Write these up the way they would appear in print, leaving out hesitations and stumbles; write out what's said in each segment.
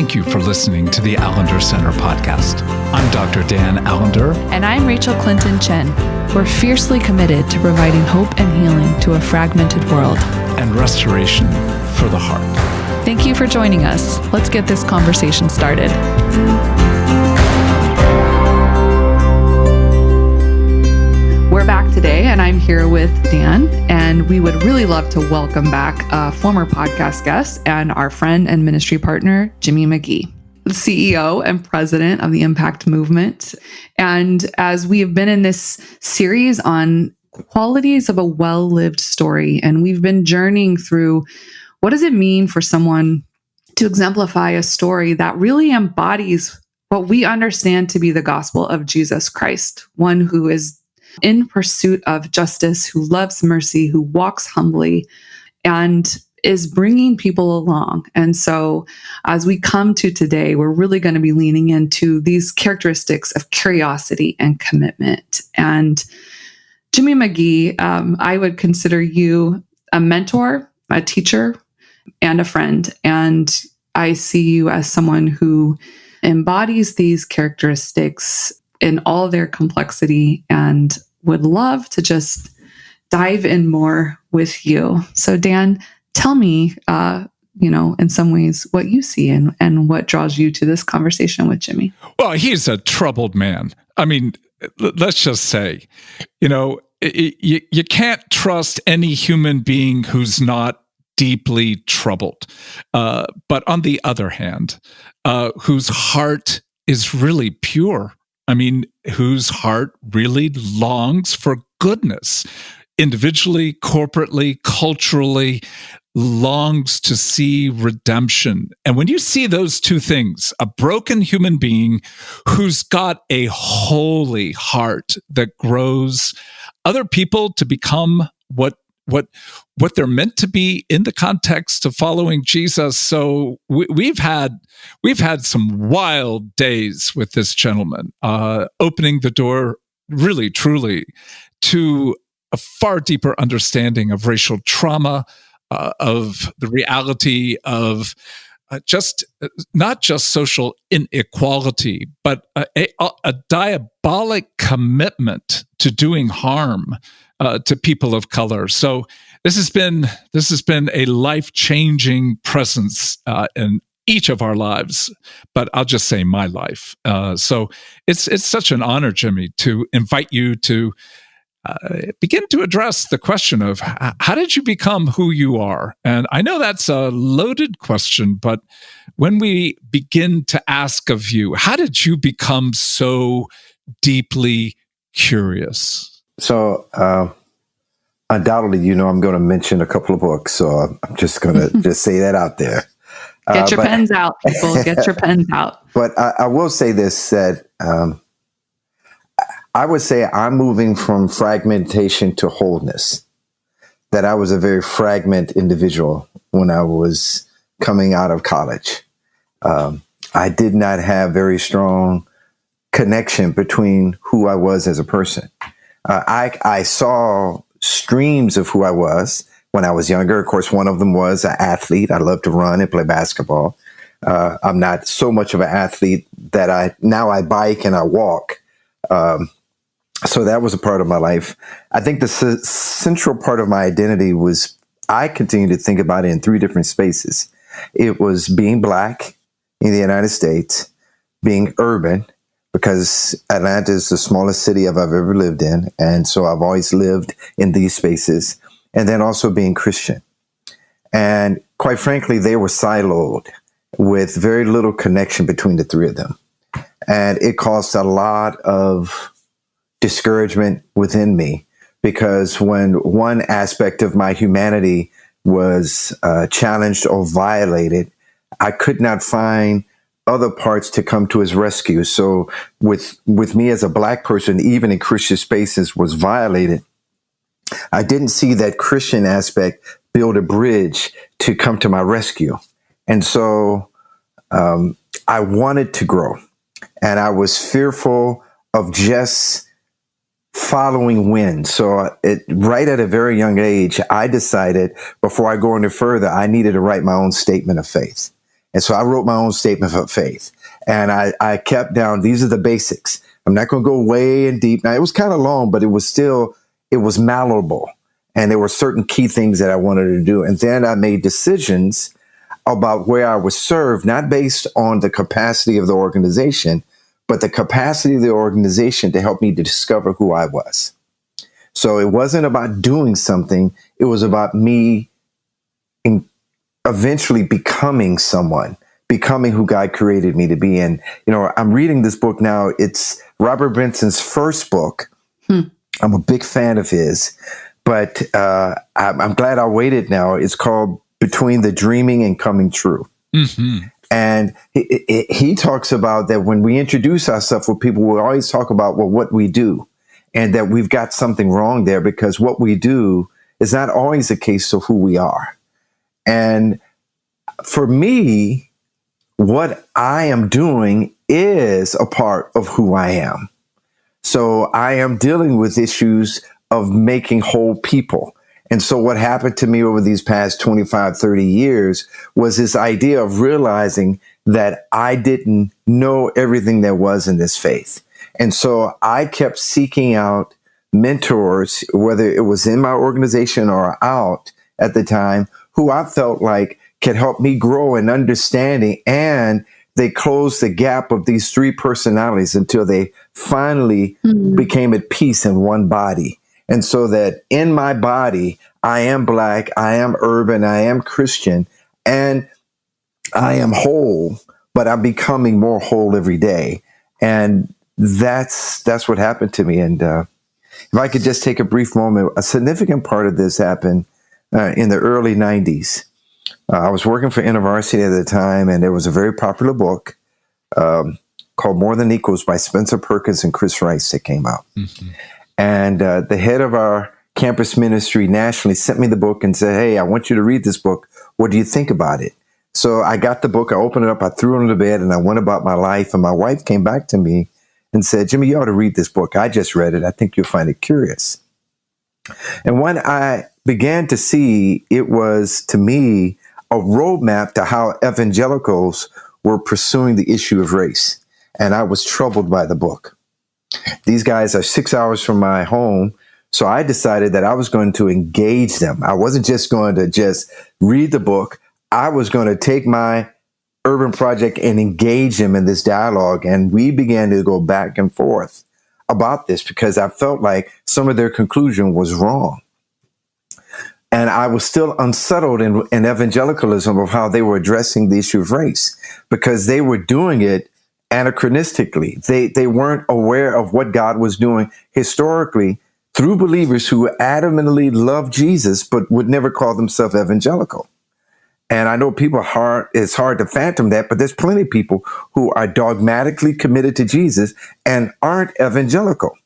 Thank you for listening to the Allender Center podcast. I'm Dr. Dan Allender. And I'm Rachel Clinton Chen. We're fiercely committed to providing hope and healing to a fragmented world. And restoration for the heart. Thank you for joining us. Let's get this conversation started. We're back today, and I'm here with Dan, and we would really love to welcome back a former podcast guest and our friend and ministry partner, Jimmy McGee, the CEO and president of the Impact Movement. And as we have been in this series on qualities of a well-lived story, and we've been journeying through what does it mean for someone to exemplify a story that really embodies what we understand to be the gospel of Jesus Christ, one who is in pursuit of justice, who loves mercy, who walks humbly, and is bringing people along. And so as we come to today, we're really going to be leaning into these characteristics of curiosity and commitment. And Jimmy McGee, I would consider you a mentor, a teacher, and a friend. And I see you as someone who embodies these characteristics in all their complexity, and would love to just dive in more with you. So Dan, tell me, in some ways what you see and what draws you to this conversation with Jimmy. Well, he's a troubled man. I mean, let's just say, you can't trust any human being who's not deeply troubled. But on the other hand, whose heart is really pure. I mean, whose heart really longs for goodness, individually, corporately, culturally, longs to see redemption. And when you see those two things, a broken human being who's got a holy heart that grows other people to become what they're meant to be in the context of following Jesus. So we've had some wild days with this gentleman, opening the door really, truly to a far deeper understanding of racial trauma, of the reality of not just social inequality, but a diabolic commitment to doing harm to people of color. So this has been a life-changing presence in each of our lives, but I'll just say my life. So it's such an honor, Jimmy, to invite you to begin to address the question of how did you become who you are? And I know that's a loaded question, but when we begin to ask of you, how did you become so deeply curious? So, undoubtedly, I'm going to mention a couple of books, so I'm just going to just say that out there. Get your pens out, people. Get your pens out. But I will say this, that I would say I'm moving from fragmentation to wholeness, that I was a very fragmented individual when I was coming out of college. I did not have very strong connection between who I was as a person. I saw streams of who I was when I was younger. Of course, one of them was an athlete. I love to run and play basketball. I'm not so much of an athlete that I bike and I walk. So that was a part of my life. I think the central part of my identity was, I continue to think about it in three different spaces. It was being Black in the United States, being urban, because Atlanta is the smallest city I've ever lived in. And so I've always lived in these spaces. And then also being Christian. And quite frankly, they were siloed with very little connection between the three of them. And it caused a lot of discouragement within me, because when one aspect of my humanity was challenged or violated, I could not find other parts to come to his rescue. So with me as a Black person, even in Christian spaces, was violated, I didn't see that Christian aspect build a bridge to come to my rescue. And so I wanted to grow, and I was fearful of just following wind. So right at a very young age, I decided before I go any further, I needed to write my own statement of faith. And so I wrote my own statement of faith. And I kept down, these are the basics. I'm not going to go way in deep. Now, it was kind of long, but it was malleable. And there were certain key things that I wanted to do. And then I made decisions about where I was served, not based on the capacity of the organization, but the capacity of the organization to help me to discover who I was. So it wasn't about doing something. It was about me eventually becoming someone, becoming who God created me to be. And, I'm reading this book now. It's Robert Benson's first book. I'm a big fan of his, but I'm glad I waited now. It's called Between the Dreaming and Coming True. Mm-hmm. And he talks about that when we introduce ourselves with people, we always talk about, what we do, and that we've got something wrong there because what we do is not always the case of who we are. And for me, what I am doing is a part of who I am. So I am dealing with issues of making whole people. And so what happened to me over these past 25, 30 years was this idea of realizing that I didn't know everything there was in this faith. And so I kept seeking out mentors, whether it was in my organization or out at the time, who I felt like could help me grow in understanding. And they closed the gap of these three personalities until they finally became at peace in one body. And so that in my body, I am Black, I am urban, I am Christian, and I am whole, but I'm becoming more whole every day. And that's what happened to me. And if I could just take a brief moment, a significant part of this happened in the early 90s. I was working for InterVarsity at the time, and there was a very popular book called More Than Equals by Spencer Perkins and Chris Rice that came out. Mm-hmm. And the head of our campus ministry nationally sent me the book and said, hey, I want you to read this book. What do you think about it? So I got the book, I opened it up, I threw it on the bed, and I went about my life. And my wife came back to me and said, Jimmy, you ought to read this book. I just read it. I think you'll find it curious. And when I began to see, it was, to me, a roadmap to how evangelicals were pursuing the issue of race. And I was troubled by the book. These guys are 6 hours from my home. So I decided that I was going to engage them. I wasn't just going to just read the book. I was going to take my urban project and engage them in this dialogue. And we began to go back and forth about this because I felt like some of their conclusion was wrong. And I was still unsettled in evangelicalism of how they were addressing the issue of race because they were doing it anachronistically. They weren't aware of what God was doing historically through believers who adamantly loved Jesus, but would never call themselves evangelical. And I know it's hard to fathom that, but there's plenty of people who are dogmatically committed to Jesus and aren't evangelical.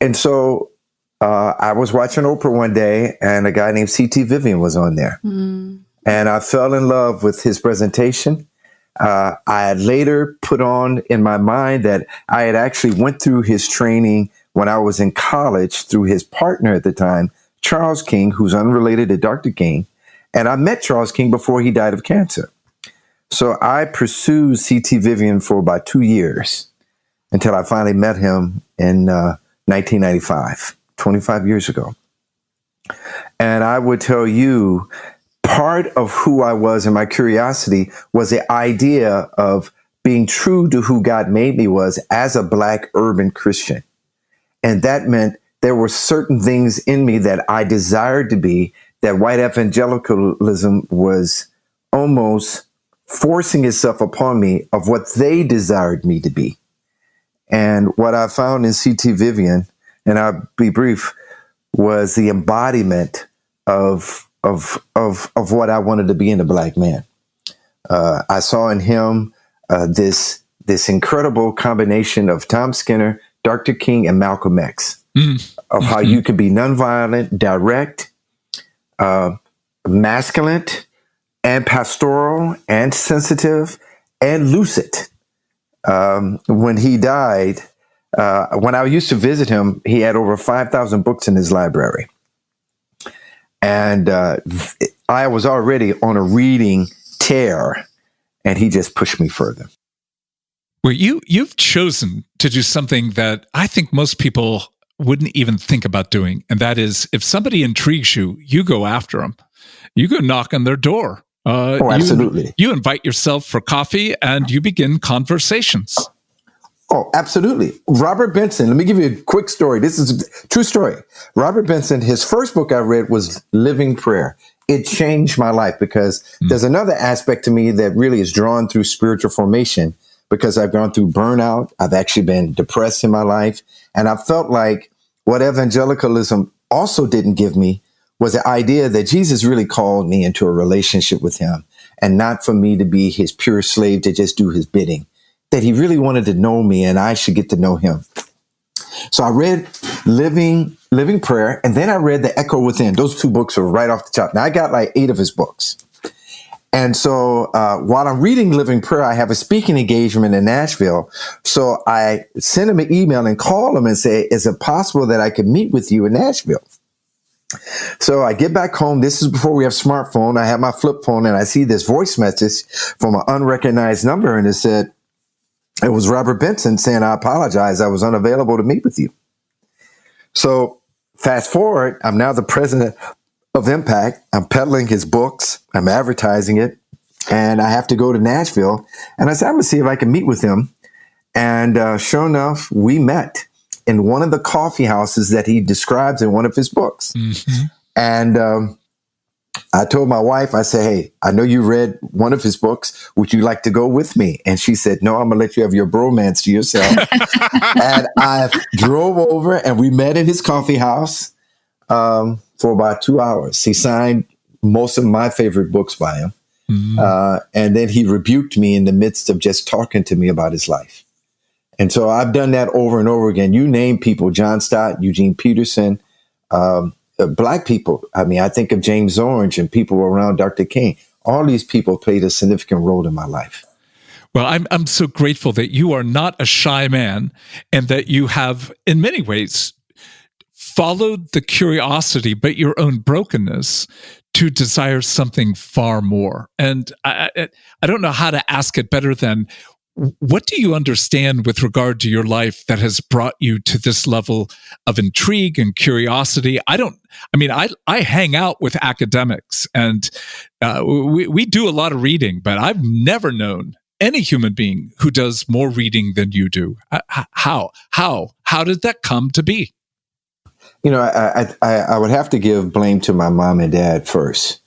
And so I was watching Oprah one day, and a guy named CT Vivian was on there. Mm. And I fell in love with his presentation. I had later put on in my mind that I had actually went through his training when I was in college through his partner at the time, Charles King, who's unrelated to Dr. King. And I met Charles King before he died of cancer. So I pursued CT Vivian for about 2 years until I finally met him in 1995, 25 years ago. And I would tell you, part of who I was and my curiosity was the idea of being true to who God made me was as a Black urban Christian. And that meant there were certain things in me that I desired to be, that white evangelicalism was almost forcing itself upon me of what they desired me to be. And what I found in CT Vivian, and I'll be brief, was the embodiment of what I wanted to be in a Black man. I saw in him this incredible combination of Tom Skinner, Dr. King, and Malcolm X, of how you can be nonviolent, direct, masculine, and pastoral, and sensitive, and lucid. When he died, when I used to visit him, he had over 5,000 books in his library. And I was already on a reading tear. and he just pushed me further. Well, you've chosen to do something that I think most people wouldn't even think about doing, and that is, if somebody intrigues you, you go after them. You go knock on their door. Absolutely. You invite yourself for coffee, and you begin conversations. Oh, absolutely. Robert Benson, let me give you a quick story. This is a true story. Robert Benson, his first book I read was Living Prayer. It changed my life because there's another aspect to me that really is drawn through spiritual formation, because I've gone through burnout. I've actually been depressed in my life. And I felt like what evangelicalism also didn't give me was the idea that Jesus really called me into a relationship with him, and not for me to be his pure slave to just do his bidding, that he really wanted to know me and I should get to know him. So I read Living Prayer, and then I read The Echo Within. Those two books were right off the top. Now, I got like 8 of his books. And so while I'm reading Living Prayer, I have a speaking engagement in Nashville. So I send him an email and call him and say, is it possible that I could meet with you in Nashville? So I get back home. This is before we have smartphone. I have my flip phone, and I see this voice message from an unrecognized number. And it was Robert Benson saying, I apologize. I was unavailable to meet with you. So fast forward, I'm now the president of Impact. I'm peddling his books. I'm advertising it. And I have to go to Nashville. And I said, I'm going to see if I can meet with him. And sure enough, we met in one of the coffee houses that he describes in one of his books. Mm-hmm. And I told my wife, I said, hey, I know you read one of his books. Would you like to go with me? And she said, no, I'm going to let you have your bromance to yourself. And I drove over, and we met in his coffee house for about 2 hours. He signed most of my favorite books by him. Mm-hmm. And then he rebuked me in the midst of just talking to me about his life. And so I've done that over and over again. You name people, John Stott, Eugene Peterson, Black people. I mean, I think of James Orange and people around Dr. King. All these people played a significant role in my life. Well, I'm so grateful that you are not a shy man, and that you have, in many ways, followed the curiosity, but your own brokenness, to desire something far more. And I don't know how to ask it better than, what do you understand with regard to your life that has brought you to this level of intrigue and curiosity? I hang out with academics, and we do a lot of reading, but I've never known any human being who does more reading than you do. How did that come to be? You know, I would have to give blame to my mom and dad first.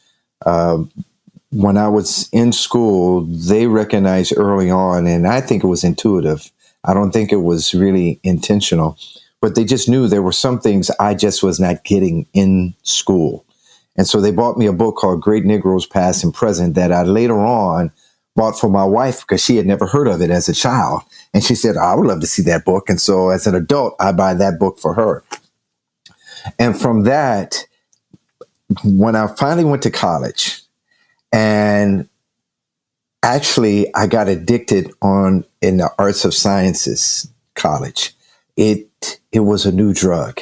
When I was in school, they recognized early on, and I think it was intuitive. I don't think it was really intentional, but they just knew there were some things I just was not getting in school. And so they bought me a book called Great Negroes Past and Present that I later on bought for my wife because she had never heard of it as a child. And she said, I would love to see that book. And so as an adult, I buy that book for her. And from that, when I finally went to college, and actually, I got addicted in the arts of sciences college. It was a new drug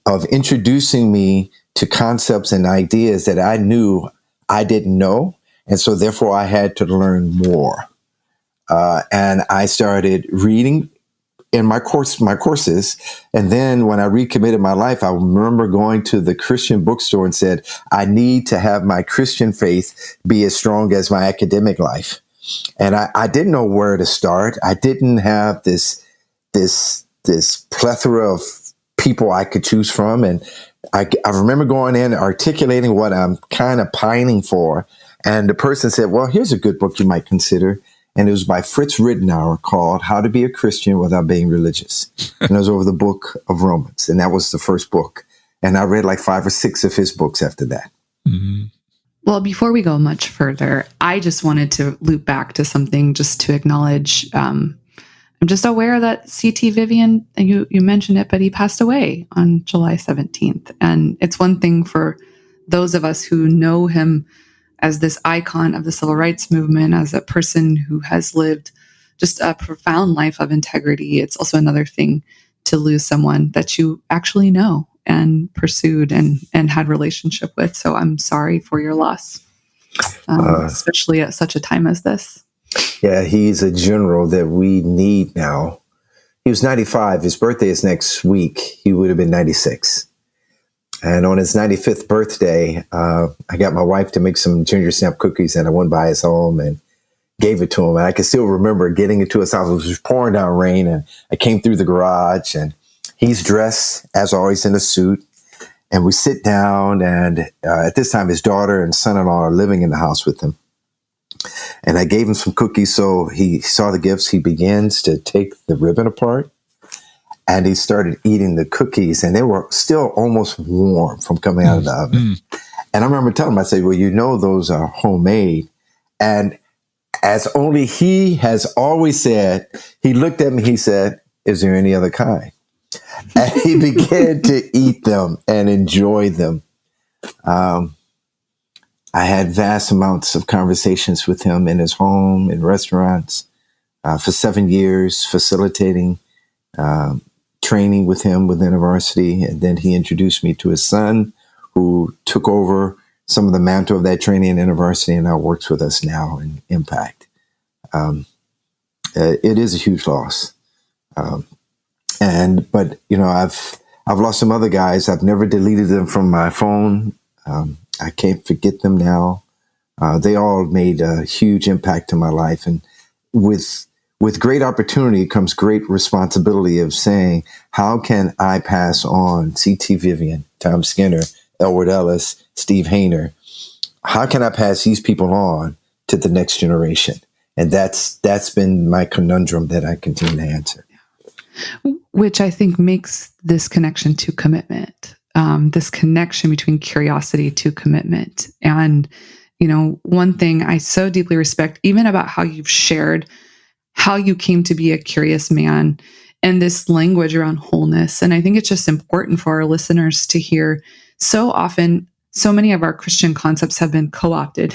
of introducing me to concepts and ideas that I knew I didn't know. And so therefore I had to learn more. And I started reading in my courses. And then when I recommitted my life, I remember going to the Christian bookstore and said, I need to have my Christian faith be as strong as my academic life. And I didn't know where to start. I didn't have this plethora of people I could choose from. And I remember going in, articulating what I'm kind of pining for. And the person said, well, here's a good book you might consider. And it was by Fritz Rittenauer, called How to Be a Christian Without Being Religious. And it was over the book of Romans. And that was the first book. And I read like 5 or 6 of his books after that. Mm-hmm. Well, before we go much further, I just wanted to loop back to something just to acknowledge. I'm just aware that CT Vivian, you mentioned it, but he passed away on July 17th. And it's one thing for those of us who know him as this icon of the civil rights movement, as a person who has lived just a profound life of integrity. It's also another thing to lose someone that you actually know and pursued and had relationship with. So I'm sorry for your loss, especially at such a time as this. Yeah, he's a general that we need now. He was 95. His birthday is next week. He would have been 96. And on his 95th birthday, I got my wife to make some ginger snap cookies, and I went by his home and gave it to him. And I can still remember getting into his house. It was pouring down rain, and I came through the garage, and he's dressed, as always, in a suit. And we sit down, and at this time, his daughter and son-in-law are living in the house with him. And I gave him some cookies, so he saw the gifts. He begins to take the ribbon apart, and he started eating the cookies, and they were still almost warm from coming out of the oven. And I remember telling him, I said, well, you know those are homemade. And as only he has always said, he looked at me, he said, is there any other kind? And he began to eat them and enjoy them. I had vast amounts of conversations with him in his home, in restaurants, for 7 years, facilitating training with him within a varsity. And then he introduced me to his son, who took over some of the mantle of that training in varsity and now works with us now in Impact. It is a huge loss. But you know, I've lost some other guys. I've never deleted them from my phone. I can't forget them now. They all made a huge impact to my life. And with great opportunity comes great responsibility of saying, how can I pass on CT Vivian, Tom Skinner, Elwood Ellis, Steve Hayner? How can I pass these people on to the next generation? And that's been my conundrum that I continue to answer. Which I think makes this connection to commitment, this connection between curiosity to commitment. And, you know, one thing I so deeply respect, even about how you've shared how you came to be a curious man and this language around wholeness. And I think it's just important for our listeners to hear. So often, so many of our Christian concepts have been co-opted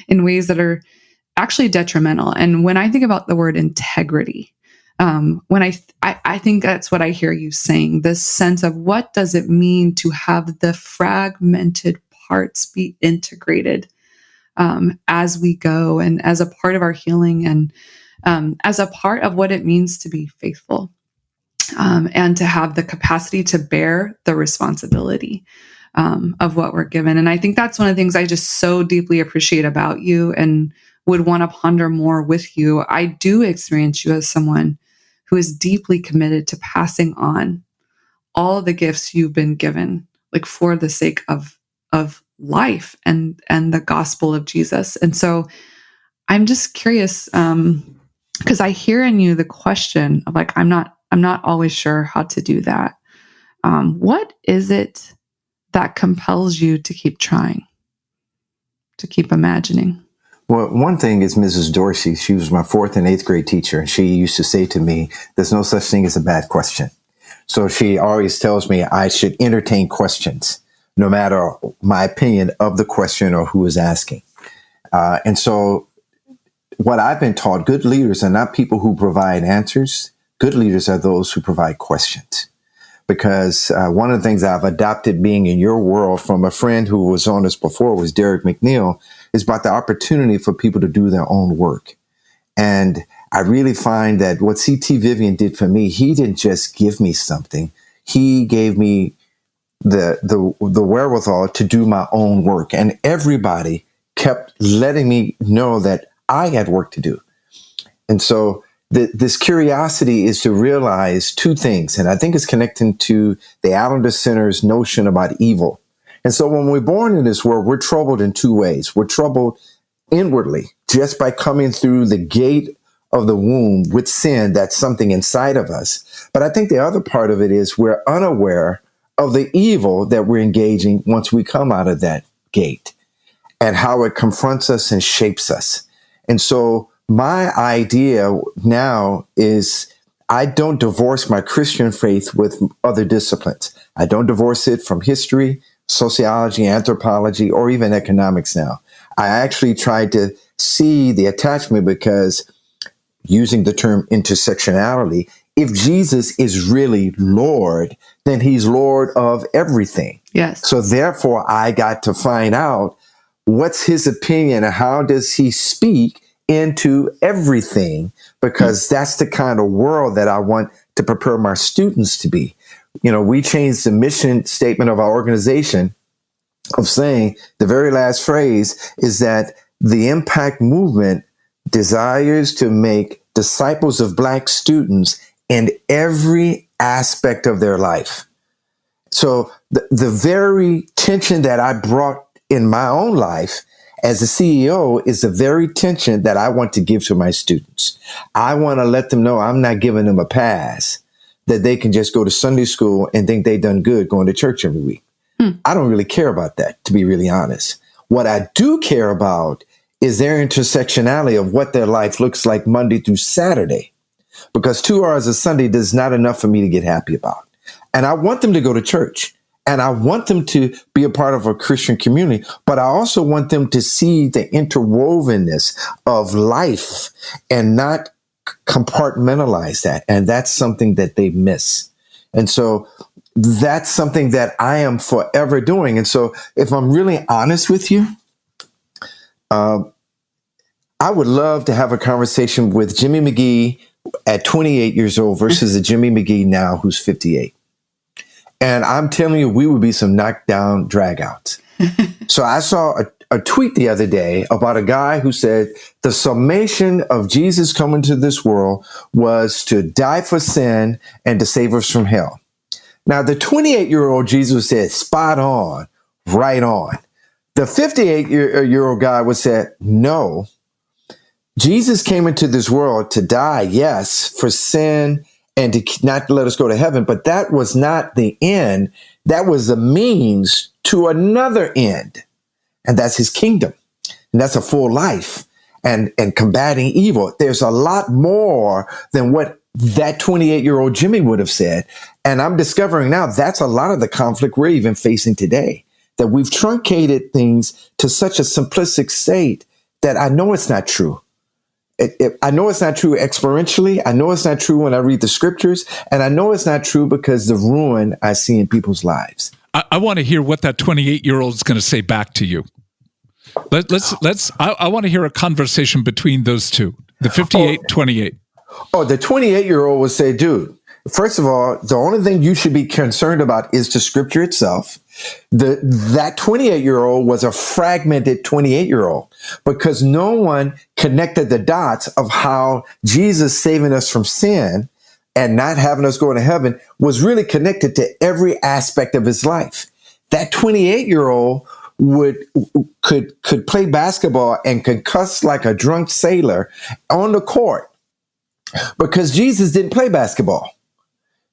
in ways that are actually detrimental. And when I think about the word integrity, when I think that's what I hear you saying, this sense of what does it mean to have the fragmented parts be integrated as we go and as a part of our healing and as a part of what it means to be faithful and to have the capacity to bear the responsibility of what we're given. And I think that's one of the things I just so deeply appreciate about you and would want to ponder more with you. I do experience you as someone who is deeply committed to passing on all the gifts you've been given, like for the sake of life and the gospel of Jesus. And so I'm just curious, because I hear in you the question of like, I'm not always sure how to do that. What is it that compels you to keep trying, to keep imagining? Well, one thing is Mrs. Dorsey. She was my 4th and 8th grade teacher. And she used to say to me, there's no such thing as a bad question. So she always tells me I should entertain questions, no matter my opinion of the question or who is asking. And so what I've been taught, good leaders are not people who provide answers. Good leaders are those who provide questions. Because one of the things I've adopted being in your world from a friend who was on us before was Derek McNeil, is about the opportunity for people to do their own work. And I really find that what CT Vivian did for me, he didn't just give me something. He gave me the wherewithal to do my own work. And everybody kept letting me know that I had work to do. And so this curiosity is to realize two things. And I think it's connecting to the Allender Center's notion about evil. And so when we're born in this world, we're troubled in two ways. We're troubled inwardly, just by coming through the gate of the womb with sin. That's something inside of us. But I think the other part of it is we're unaware of the evil that we're engaging once we come out of that gate and how it confronts us and shapes us. And so my idea now is I don't divorce my Christian faith with other disciplines. I don't divorce it from history, sociology, anthropology, or even economics now. I actually tried to see the attachment because, using the term intersectionality, if Jesus is really Lord, then he's Lord of everything. Yes. So therefore, I got to find out what's his opinion and how does he speak into everything, because that's the kind of world that I want to prepare my students to be. We changed the mission statement of our organization of saying the very last phrase is that the Impact Movement desires to make disciples of Black students in every aspect of their life. So the very tension that I brought in my own life as a CEO is the very tension that I want to give to my students. I want to let them know I'm not giving them a pass, that they can just go to Sunday school and think they've done good going to church every week. I don't really care about that, to be really honest. What I do care about is their intersectionality of what their life looks like Monday through Saturday, because 2 hours of Sunday is not enough for me to get happy about. And I want them to go to church, and I want them to be a part of a Christian community, but I also want them to see the interwovenness of life and not compartmentalize that. And that's something that they miss. And so that's something that I am forever doing. And so if I'm really honest with you, I would love to have a conversation with Jimmy McGee at 28 years old versus a Jimmy McGee now who's 58. And I'm telling you, we would be some knockdown dragouts. So I saw a tweet the other day about a guy who said the summation of Jesus coming to this world was to die for sin and to save us from hell. Now, the 28-year-old Jesus said, spot on, right on. The 58-year-old guy would say, no, Jesus came into this world to die, yes, for sin and to not let us go to heaven, but that was not the end. That was the means to another end, and that's his kingdom, and that's a full life and combating evil. There's a lot more than what that 28-year-old Jimmy would have said. And I'm discovering now that's a lot of the conflict we're even facing today, that we've truncated things to such a simplistic state that I know it's not true. I know it's not true experientially. I know it's not true when I read the scriptures. And I know it's not true because the ruin I see in people's lives. I want to hear what that 28-year-old is going to say back to you. I want to hear a conversation between those two, the 58, 28. Oh, the 28-year-old would say, dude, first of all, the only thing you should be concerned about is the scripture itself. That 28-year-old was a fragmented 28-year-old because no one connected the dots of how Jesus saving us from sin and not having us go to heaven was really connected to every aspect of his life. That 28-year-old could play basketball and concuss like a drunk sailor on the court because Jesus didn't play basketball.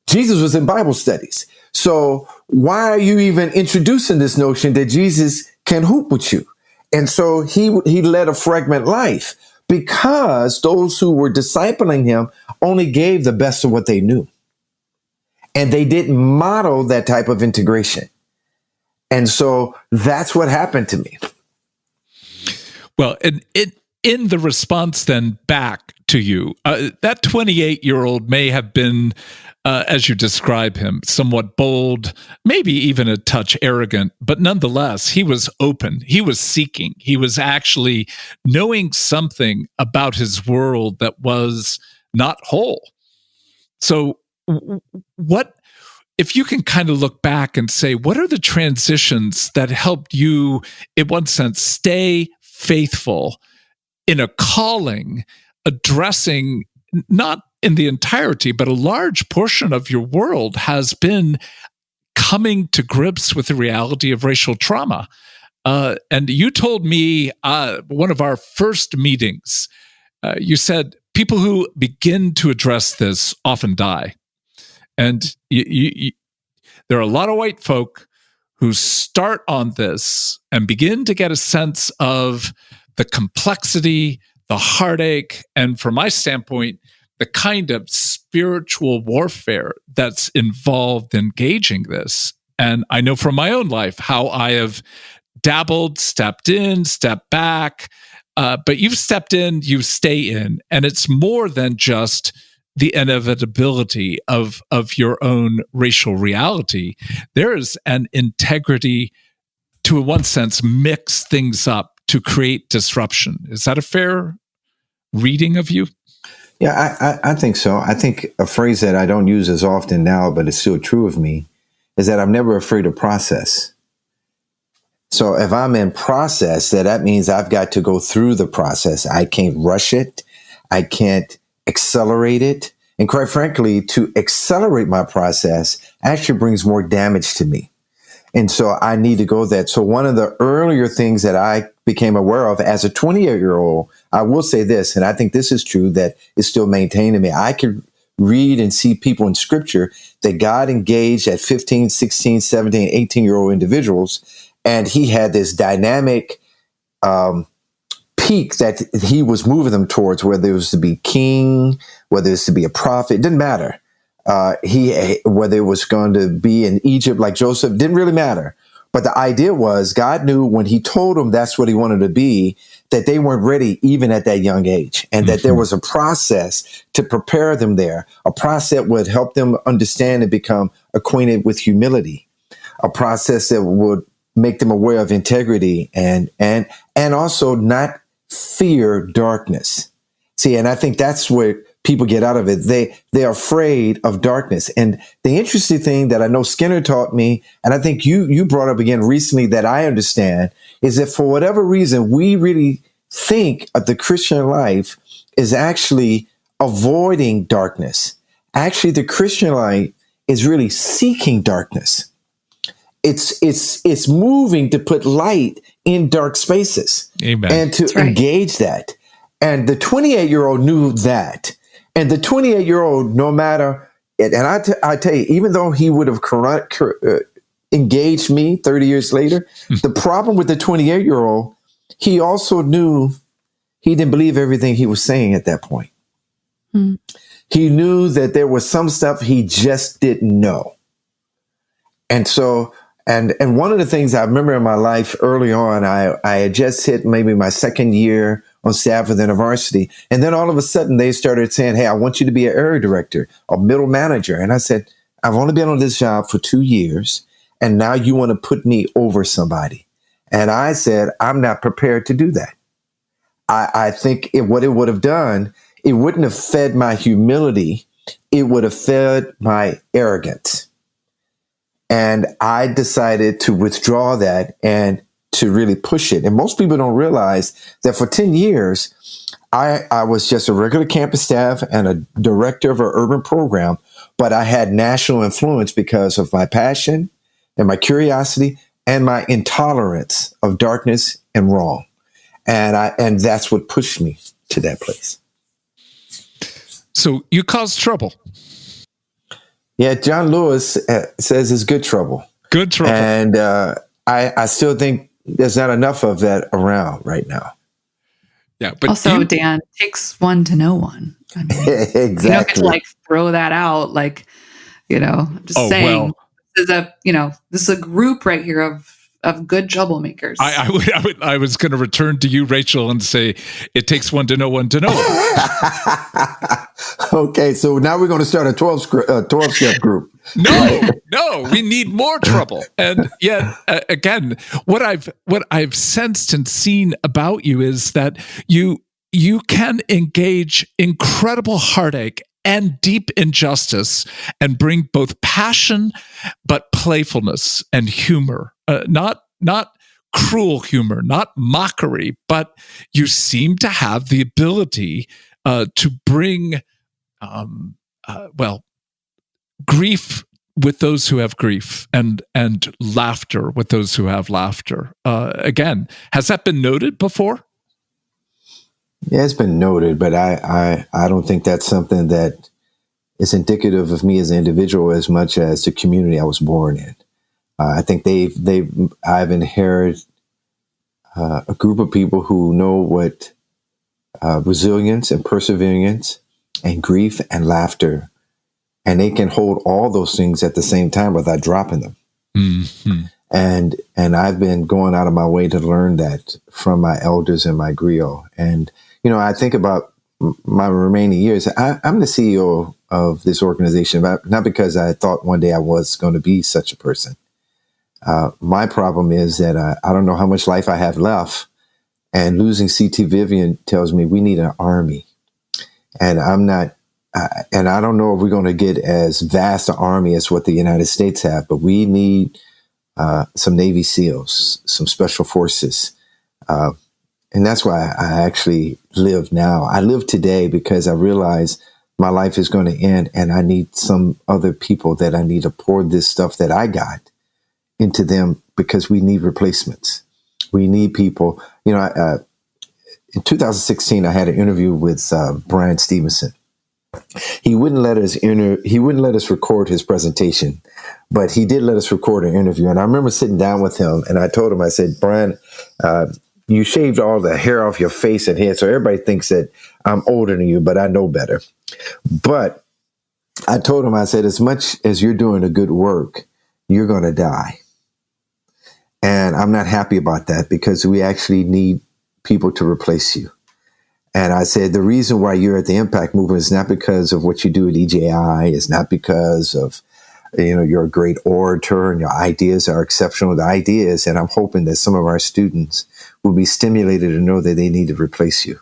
Jesus was in Bible studies. So why are you even introducing this notion that Jesus can hoop with you? And so he led a fragment life because those who were discipling him only gave the best of what they knew. And they didn't model that type of integration. And so that's what happened to me. Well, in the response then back to you, that 28-year-old may have been, as you describe him, somewhat bold, maybe even a touch arrogant, but nonetheless, he was open. He was seeking. He was actually knowing something about his world that was not whole. So what, if you can kind of look back and say, what are the transitions that helped you, in one sense, stay faithful in a calling, addressing not in the entirety, but a large portion of your world has been coming to grips with the reality of racial trauma. And you told me one of our first meetings, you said people who begin to address this often die. And there are a lot of white folk who start on this and begin to get a sense of the complexity, the heartache, and from my standpoint, the kind of spiritual warfare that's involved in engaging this. And I know from my own life how I have dabbled, stepped in, stepped back, but you've stepped in, you stay in, and it's more than just the inevitability of your own racial reality. There is an integrity to, in one sense, mix things up to create disruption. Is that a fair reading of you? Yeah, I think so. I think a phrase that I don't use as often now, but it's still true of me, is that I'm never afraid of process. So if I'm in process, that means I've got to go through the process. I can't rush it. I can't accelerate it. And quite frankly, to accelerate my process actually brings more damage to me. And so I need to go that. So one of the earlier things that I became aware of as a 28-year-old, I will say this, and I think this is true, that is still maintained in me. I could read and see people in scripture that God engaged at 15, 16, 17, 18-year-old individuals. And he had this dynamic peak that he was moving them towards, whether it was to be king, whether it was to be a prophet, it didn't matter. Whether it was going to be in Egypt like Joseph, didn't really matter. But the idea was God knew when he told them that's what he wanted to be, that they weren't ready even at that young age, and that there was a process to prepare them there, a process that would help them understand and become acquainted with humility, a process that would make them aware of integrity and also not fear darkness. See, and I think that's where people get out of it. They're afraid of darkness. And the interesting thing that I know Skinner taught me, and I think you brought up again recently that I understand, is that for whatever reason, we really think of the Christian life is actually avoiding darkness. Actually, the Christian life is really seeking darkness. It's moving to put light in dark spaces. Amen. And to engage that. And the 28-year-old knew that. And the 28-year-old, no matter, and I tell you, even though he would have engaged me 30 years later, the problem with the 28-year-old, he also knew he didn't believe everything he was saying at that point. He knew that there was some stuff he just didn't know. And so, and one of the things I remember in my life early on, I had just hit maybe my second year on staff within a varsity. And then all of a sudden they started saying, hey, I want you to be an area director, a middle manager. And I said, I've only been on this job for 2 years. And now you want to put me over somebody. And I said, I'm not prepared to do that. I think what it would have done, it wouldn't have fed my humility. It would have fed my arrogance. And I decided to withdraw that and to really push it. And most people don't realize that for 10 years, I was just a regular campus staff and a director of an urban program, but I had national influence because of my passion and my curiosity and my intolerance of darkness and wrong. And that's what pushed me to that place. So you caused trouble. Yeah, John Lewis says it's good trouble. Good trouble. And I still think there's not enough of that around right now. Yeah, but also, Dan, takes one to know one. I mean, exactly. You don't get to like throw that out, like, I'm just saying. Well, this is a group right here of good troublemakers. I was going to return to you, Rachel, and say it takes one to know one to know one. Okay, so now we're going to start a 12-step group. No, we need more trouble. And yet, again, what I've sensed and seen about you is that you can engage incredible heartache and deep injustice and bring both passion, but playfulness and humor, not cruel humor, not mockery, but you seem to have the ability to bring, grief with those who have grief and laughter with those who have laughter. Again, has that been noted before? Yeah, it's been noted, but I don't think that's something that is indicative of me as an individual as much as the community I was born in. I think I've inherited a group of people who know what resilience and perseverance and grief and laughter, and they can hold all those things at the same time without dropping them. Mm-hmm. And I've been going out of my way to learn that from my elders and my griot. And I think about my remaining years. I'm the CEO of this organization, not because I thought one day I was going to be such a person. My problem is that I don't know how much life I have left, And losing CT Vivian tells me we need an army. And I'm not, and I don't know if we're going to get as vast an army as what the United States have, but we need some Navy SEALs, some special forces. And that's why I actually live now. I live today because I realize my life is going to end, and I need some other people that I need to pour this stuff that I got into them, because we need replacements. We need people. You know, in 2016, I had an interview with Brian Stevenson. He wouldn't let us record his presentation, but he did let us record an interview. And I remember sitting down with him, and I told him, I said, Brian, you shaved all the hair off your face and head, so everybody thinks that I'm older than you, but I know better. But I told him, I said, as much as you're doing a good work, you're going to die. And I'm not happy about that, because we actually need people to replace you. And I said, the reason why you're at the Impact Movement is not because of what you do at EJI. It's not because of, you're a great orator and your ideas are exceptional. The idea is, and I'm hoping that some of our students will be stimulated to know that they need to replace you.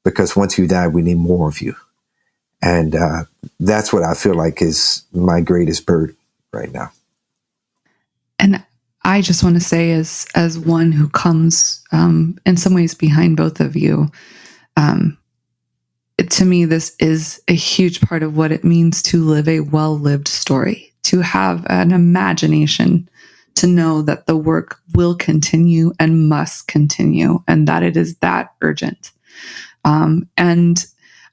Because once you die, we need more of you. And that's what I feel like is my greatest burden right now. And I just want to say, as one who comes in some ways behind both of you, to me, this is a huge part of what it means to live a well-lived story, to have an imagination, to know that the work will continue and must continue, and that it is that urgent. And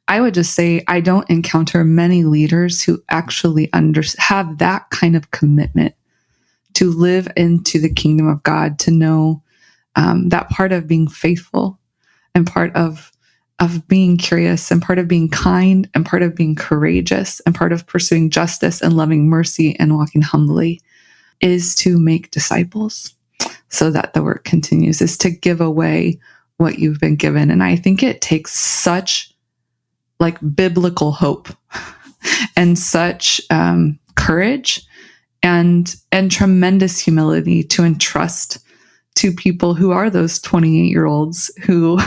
I would just say, I don't encounter many leaders who actually have that kind of commitment to live into the kingdom of God, to know that part of being faithful, and part of being curious, and part of being kind, and part of being courageous, and part of pursuing justice and loving mercy and walking humbly is to make disciples so that the work continues, is to give away what you've been given. And I think it takes such biblical hope and such courage and tremendous humility to entrust to people who are those 28-year-olds who,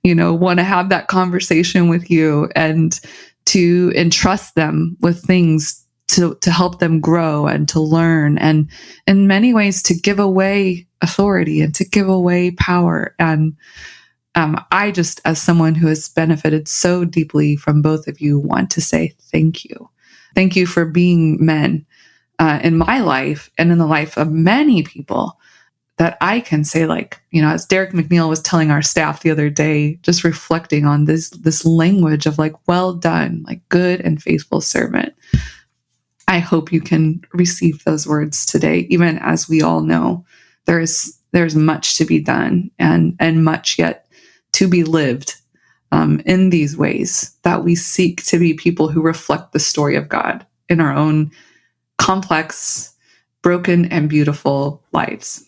want to have that conversation with you, and to entrust them with things to help them grow and to learn, and in many ways to give away authority and to give away power. And I just, as someone who has benefited so deeply from both of you, want to say thank you. Thank you for being men in my life and in the life of many people, that I can say, as Derek McNeil was telling our staff the other day, just reflecting on this language of well done, good and faithful servant. I hope you can receive those words today, even as we all know there's much to be done and much yet to be lived in these ways, that we seek to be people who reflect the story of God in our own complex, broken, and beautiful lives.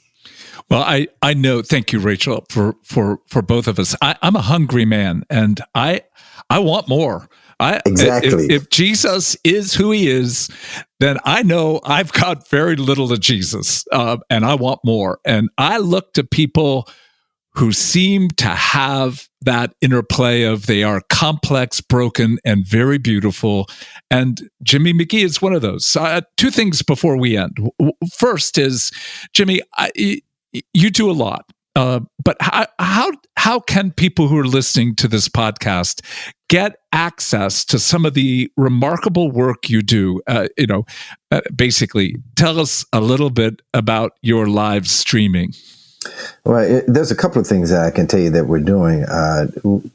Well, I know. Thank you, Rachel, for both of us. I'm a hungry man, and I want more. Exactly. If Jesus is who he is, then I know I've got very little of Jesus, and I want more. And I look to people who seem to have that interplay of they are complex, broken, and very beautiful. And Jimmy McGee is one of those. Two things before we end. First is, Jimmy, you do a lot, but how can people who are listening to this podcast get access to some of the remarkable work you do? Basically, tell us a little bit about your live streaming. Well, there's a couple of things that I can tell you that we're doing.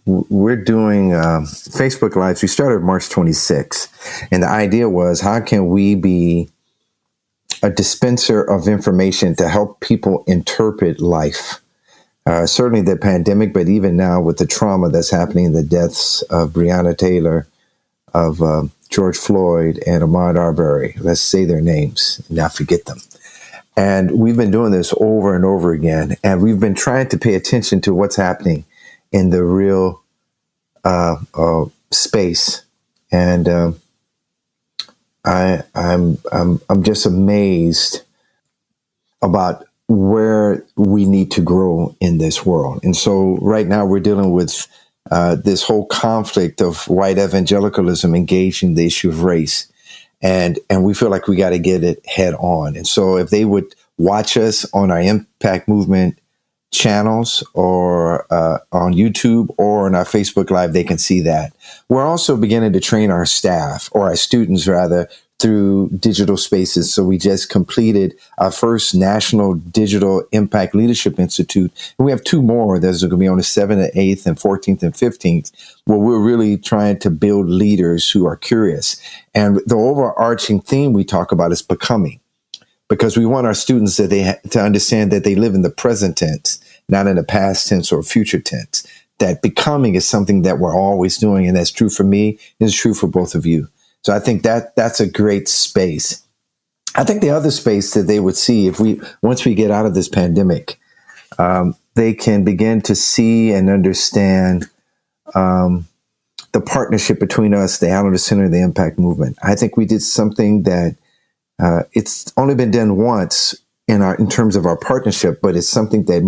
We're doing Facebook Lives. We started March 26th, and the idea was, how can we be a dispenser of information to help people interpret life? Certainly the pandemic, but even now with the trauma that's happening, the deaths of Breonna Taylor, of George Floyd, and Ahmaud Arbery. Let's say their names and not forget them. And we've been doing this over and over again, and we've been trying to pay attention to what's happening in the real space. And I'm just amazed about where we need to grow in this world. And so right now we're dealing with this whole conflict of white evangelicalism engaging the issue of race. And we feel like we got to get it head on. And so if they would watch us on our Impact Movement channels or on YouTube or on our Facebook Live, they can see that. We're also beginning to train our staff, or our students rather, through digital spaces. So we just completed our first National Digital Impact Leadership Institute. And we have two more. There's going to be on the 7th, 8th, and 14th and 15th, where we're really trying to build leaders who are curious. And the overarching theme we talk about is becoming, because we want our students to understand that they live in the present tense, not in the past tense or future tense. That becoming is something that we're always doing. And that's true for me. It's true for both of you. So I think that's a great space. I think the other space that they would see once we get out of this pandemic, they can begin to see and understand the partnership between us, the Allender Center, and the Impact Movement. I think we did something that it's only been done once in terms of our partnership, but it's something that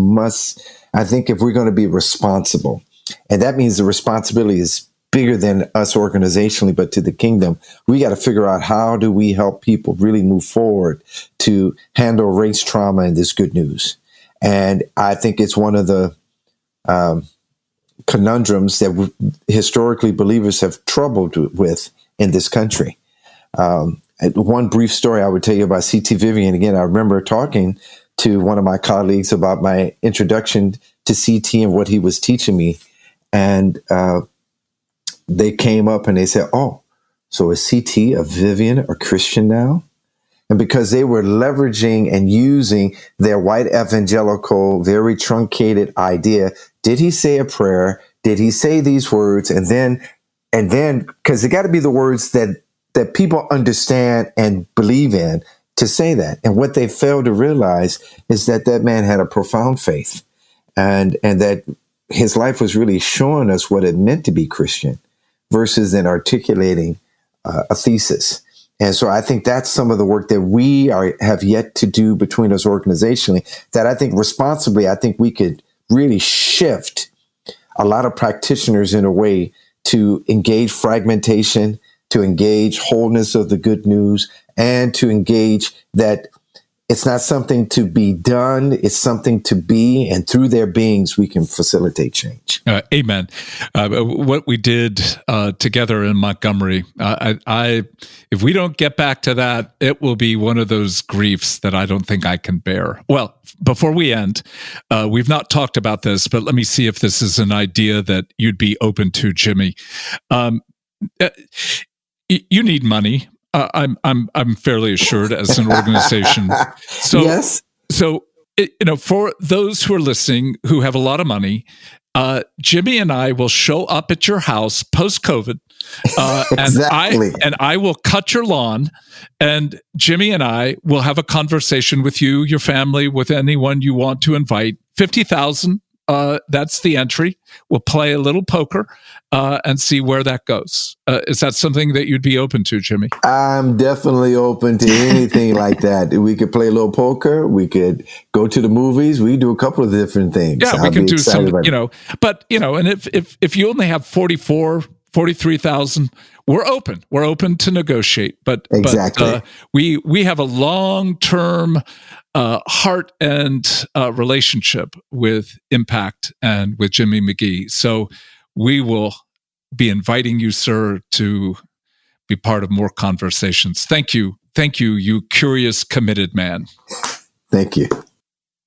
I think if we're going to be responsible, and that means the responsibility is bigger than us organizationally, but to the kingdom, we got to figure out how do we help people really move forward to handle race trauma and this good news. And I think it's one of the conundrums that historically believers have troubled with in this country. One brief story I would tell you about CT Vivian. Again, I remember talking to one of my colleagues about my introduction to CT and what he was teaching me. And they came up and they said, "Oh, so is CT a Vivian or Christian now?" And because they were leveraging and using their white evangelical, very truncated idea, did he say a prayer? Did he say these words? And then, because it got to be the words that people understand and believe in to say that. And what they failed to realize is that man had a profound faith, and that his life was really showing us what it meant to be Christian, versus then articulating a thesis. And so I think that's some of the work that we have yet to do between us organizationally, that I think responsibly, I think we could really shift a lot of practitioners in a way to engage fragmentation, to engage wholeness of the good news, and to engage that it's not something to be done, it's something to be, and through their beings, we can facilitate change. Amen. What we did together in Montgomery, if we don't get back to that, it will be one of those griefs that I don't think I can bear. Well, before we end, we've not talked about this, but let me see if this is an idea that you'd be open to, Jimmy. You need money. I'm fairly assured as an organization. So, yes. So, for those who are listening who have a lot of money, Jimmy and I will show up at your house post-COVID, exactly. and I will cut your lawn, and Jimmy and I will have a conversation with you, your family, with anyone you want to invite. 50,000. That's the entry. We'll play a little poker and see where that goes. Is that something that you'd be open to, Jimmy? I'm definitely open to anything like that. We could play a little poker. We could go to the movies. We do a couple of different things. Yeah, we can do some, but, and if you only have 43,000, we're open. We're open to negotiate. But exactly. But, we have a long-term heart and relationship with Impact and with Jimmy McGee. So we will be inviting you, sir, to be part of more conversations. Thank you. Thank you, you curious, committed man. Thank you.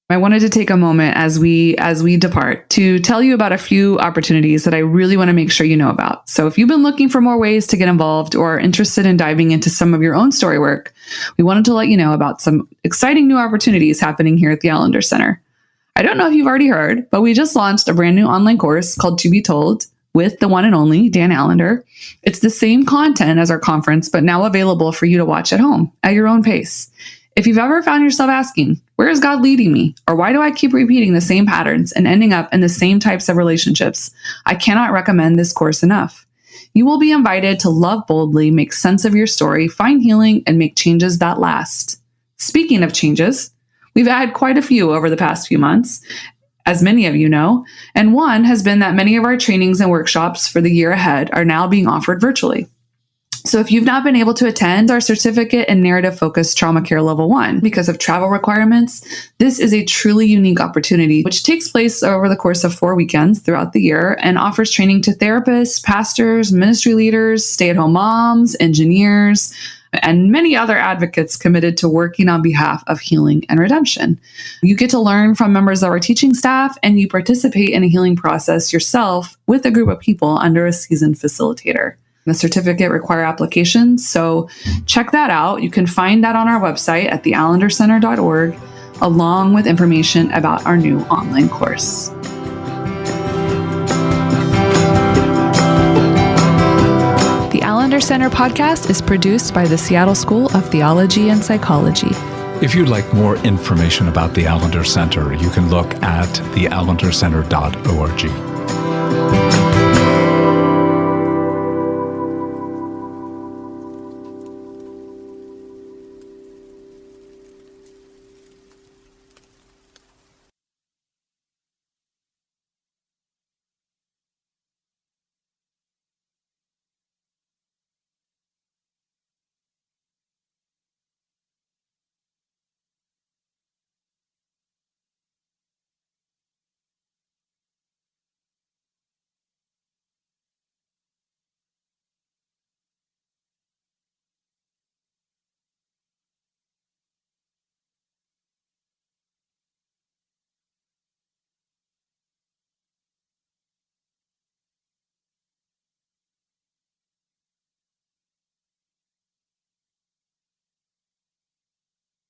I wanted to take a moment as we depart to tell you about a few opportunities that I really want to make sure you know about. So if you've been looking for more ways to get involved or are interested in diving into some of your own story work, we wanted to let you know about some exciting new opportunities happening here at the Allender Center. I don't know if you've already heard, but we just launched a brand new online course called To Be Told with the one and only Dan Allender. It's the same content as our conference, but now available for you to watch at home at your own pace. If you've ever found yourself asking, where is God leading me? Or why do I keep repeating the same patterns and ending up in the same types of relationships? I cannot recommend this course enough. You will be invited to love boldly, make sense of your story, find healing, and make changes that last. Speaking of changes, We've had quite a few over the past few months, as many of you know, and one has been that many of our trainings and workshops for the year ahead are now being offered virtually. So if you've not been able to attend our certificate in narrative-focused trauma care level 1 because of travel requirements, this is a truly unique opportunity, which takes place over the course of 4 weekends throughout the year and offers training to therapists, pastors, ministry leaders, stay-at-home moms, engineers, and many other advocates committed to working on behalf of healing and redemption. You get to learn from members of our teaching staff, and you participate in a healing process yourself with a group of people under a seasoned facilitator. The certificate require applications, so check that out. You can find that on our website at theallendercenter.org, along with information about our new online course. The Allender Center podcast is produced by the Seattle School of Theology and Psychology. If you'd like more information about the Allender Center, you can look at theallendercenter.org.